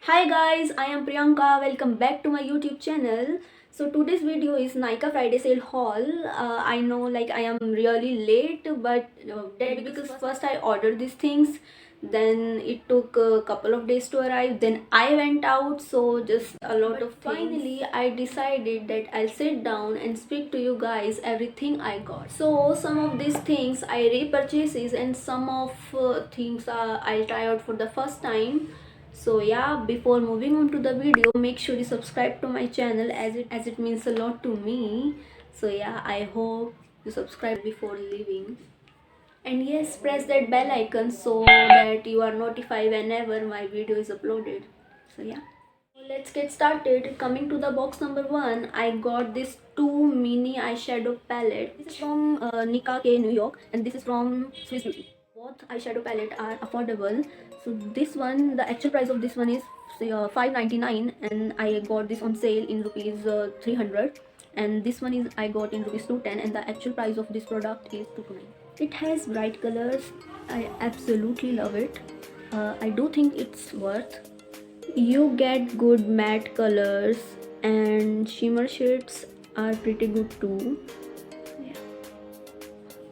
Hi guys, I am Priyanka. Welcome back to my YouTube channel. So today's video is Nykaa Friday sale haul. I know I am really late, but that because first I ordered these things, then it took a couple of days to arrive. Then I went out, so just a lot of things. Finally, I decided that I'll sit down and speak to you guys everything I got. So some of these things I repurchases and some of things I'll try out for the first time. So yeah, before moving on to the video, make sure you subscribe to my channel as it means a lot to me. So yeah, I hope you subscribe before leaving, and yes, press that bell icon so that you are notified whenever my video is uploaded. So yeah, let's get started. Coming to the box number one, I got this two mini eyeshadow palette. This is from Nicka, New York, and this is from Swiss Beauty. Both eyeshadow palette are affordable. So this one, the actual price of this one is $5.99, and I got this on sale in rupees 300. And this one is I got in rupees 210, and the actual price of this product is 229. It has bright colors. I absolutely love it. I do think it's worth. You get good matte colors, and shimmer shades are pretty good too. Yeah.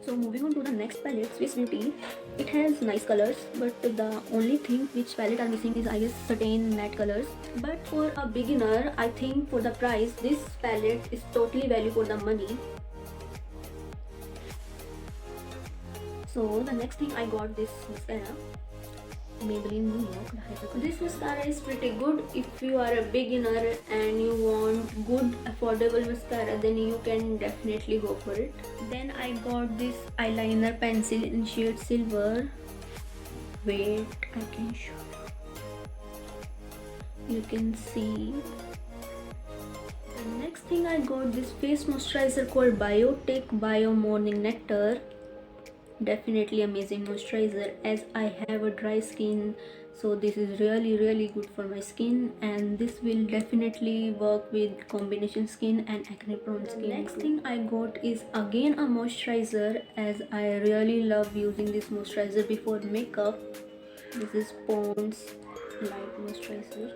So moving on to the next palette, Swiss Beauty. It has nice colors, but the only thing which palette are missing is, I guess, certain matte colors. But for a beginner, I think for the price, this palette is totally value for the money. So the next thing I got this mascara, Maybelline New York. This mascara is pretty good if you are a beginner and you want good affordable mascara, then you can definitely go for it. Then I got this eyeliner pencil in shade silver. Wait, I can show you can see. The next thing I got this face moisturizer called Biotech Bio Morning Nectar. Definitely amazing moisturizer, as I have a dry skin, so this is really good for my skin, and this will definitely work with combination skin and acne prone skin. Next thing I got is again a moisturizer, as I really love using this moisturizer before makeup. This is Pond's light moisturizer.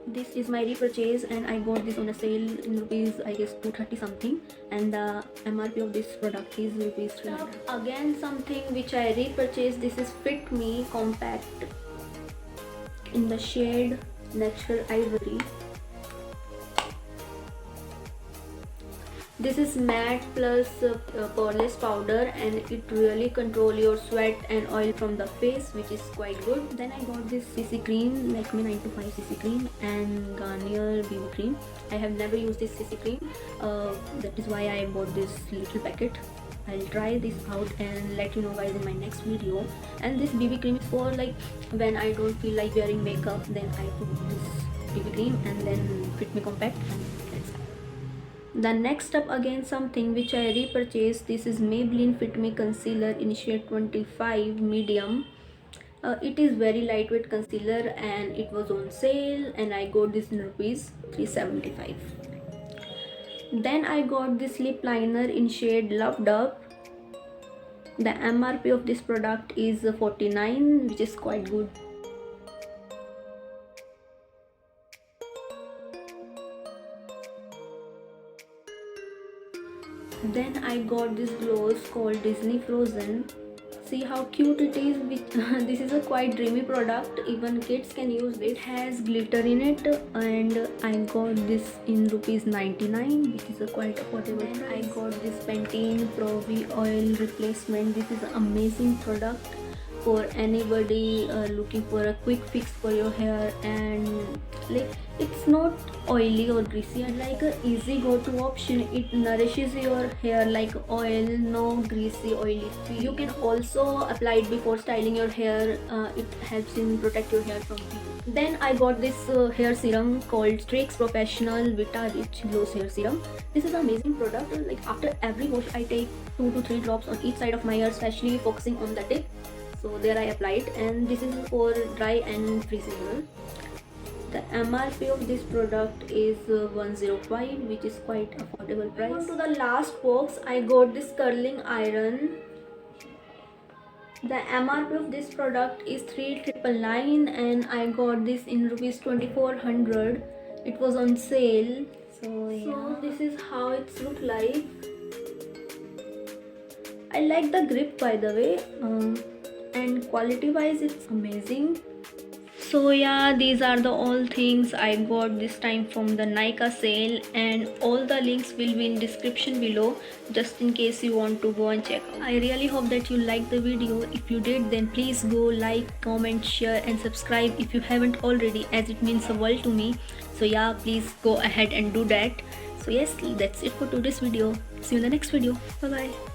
This is my repurchase, and I got this on a sale in rupees, I guess, 230 something, and the MRP of this product is rupees 300. Again, something which I repurchased. This is Fit Me Compact in the shade Natural Ivory. This is matte plus poreless powder, and it really control your sweat and oil from the face, which is quite good. Then I got this CC cream, Lakme 925 CC cream, and Garnier BB cream. I have never used this CC cream, that is why I bought this little packet. I'll try this out and let you know guys in my next video. And this BB cream is for when I don't feel like wearing makeup, then I put this BB cream and then Fit Me Compact, and that's it. The next up, again something which I repurchased. This is Maybelline Fit Me Concealer in shade 25 medium. It is very lightweight concealer, and it was on sale, and I got this in rupees 375. Then I got this lip liner in shade Loved Up. The MRP of this product is 49, which is quite good. Then I got this gloss called Disney Frozen. See how cute it is. This is a quite dreamy product, even kids can use it. It has glitter in it, and I got this in rupees 99, which is a quite affordable price. I got this Pantene Pro V oil replacement. This is an amazing product for anybody looking for a quick fix for your hair, and it's not oily or greasy, and like a easy go-to option. It nourishes your hair like oil, no greasy oily feel. You can also apply it before styling your hair. It helps in protect your hair from heat. Then I got this hair serum called Streaks Professional Vita Rich Gloss Hair Serum. This is an amazing product. After every wash, I take 2 to 3 drops on each side of my hair, especially focusing on the tip. So there I apply it, and this is for dry and freezing hair. The MRP of this product is 105, which is quite affordable price. On to the last box, I got this curling iron. The MRP of this product is 3,999 and I got this in rupees 2,400. It was on sale. So yeah. So this is how it's look like. I like the grip by the way, and quality wise it's amazing. So yeah, these are the all things I got this time from the Nykaa sale, and all the links will be in description below just in case you want to go and check out. I really hope that you liked the video. If you did, then please go like, comment, share and subscribe if you haven't already, as it means the world to me. So yeah, please go ahead and do that. So yes, that's it for today's video. See you in the next video. Bye bye.